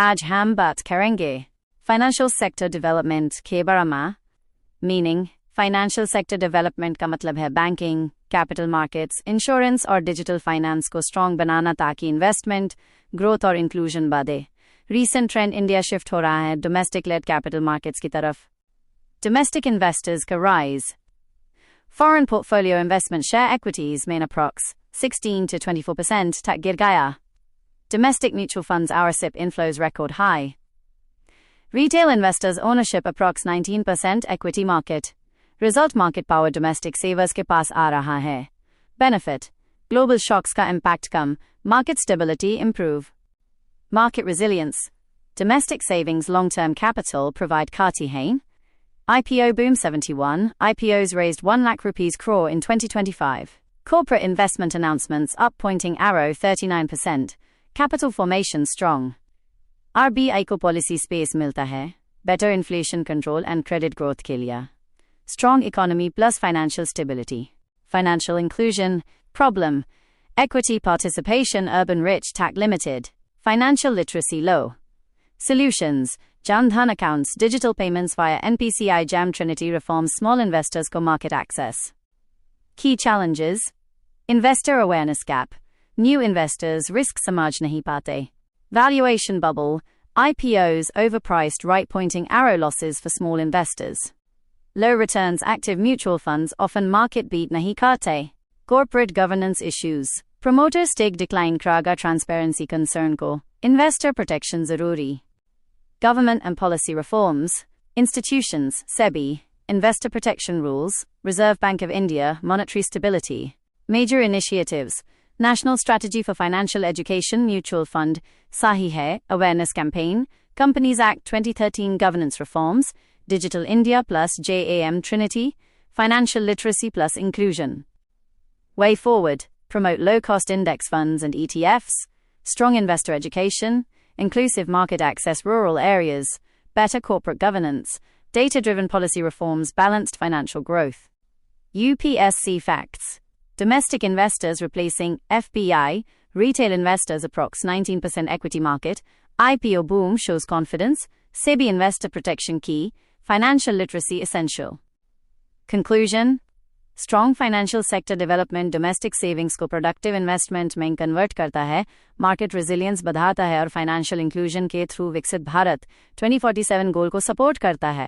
आज हम बात करेंगे फाइनेंशियल सेक्टर डेवलपमेंट के बारे में। मीनिंग, फाइनेंशियल सेक्टर डेवलपमेंट का मतलब है बैंकिंग, कैपिटल मार्केट्स, इंश्योरेंस और डिजिटल फाइनेंस को स्ट्रॉन्ग बनाना ताकि इन्वेस्टमेंट, ग्रोथ और इंक्लूजन बढ़े। रीसेंट ट्रेंड इंडिया शिफ्ट हो रहा है डोमेस्टिक लेड कैपिटल मार्केट्स की तरफ। डोमेस्टिक इन्वेस्टर्स का rise. Foreign portfolio investment share equities में अप्रॉक्स 16 to 24% तक गिर गया। Domestic mutual funds RSIP inflows record high. Retail investors ownership approx 19% equity market. Result market power domestic savers के पास आ रहा है। Benefit, global shocks का impact कम, market stability improve. Market resilience, domestic savings long-term capital provide खाती हैं। IPO boom 71, IPOs raised 1 lakh rupees crore in 2025. Corporate investment announcements up pointing arrow 39%. Capital formation strong. RBI को policy space मिलता है, better inflation control and credit growth के लिए. Strong economy plus financial stability. Financial inclusion, problem. Equity participation urban rich tax limited. Financial literacy low. Solutions, Jan Dhan accounts, digital payments via NPCI Jam Trinity reforms small investors को market access. Key challenges. Investor awareness gap. New investors risk samaj nahi paate. Valuation bubble, IPOs overpriced right pointing arrow losses for small investors. Low returns active mutual funds often market beat nahi karte. Corporate governance issues. Promoter stake decline kraga transparency concern ko. Investor protection zaruri. Government and policy reforms. Institutions, SEBI, investor protection rules, Reserve Bank of India, monetary stability. Major initiatives. National Strategy for Financial Education Mutual Fund, Sahi Hai, Awareness Campaign, Companies Act 2013 Governance Reforms, Digital India plus JAM Trinity, Financial Literacy plus Inclusion. Way forward, promote low-cost index funds and ETFs, strong investor education, inclusive market access rural areas, better corporate governance, data-driven policy reforms, balanced financial growth. UPSC facts. Domestic investors replacing FPI, retail investors approx 19% equity market, IPO boom shows confidence, SEBI investor protection key, financial literacy essential. Conclusion, strong financial sector development domestic savings को productive investment में convert करता है, market resilience बढ़ाता है और financial inclusion के through विकसित Bharat 2047 goal को support करता है।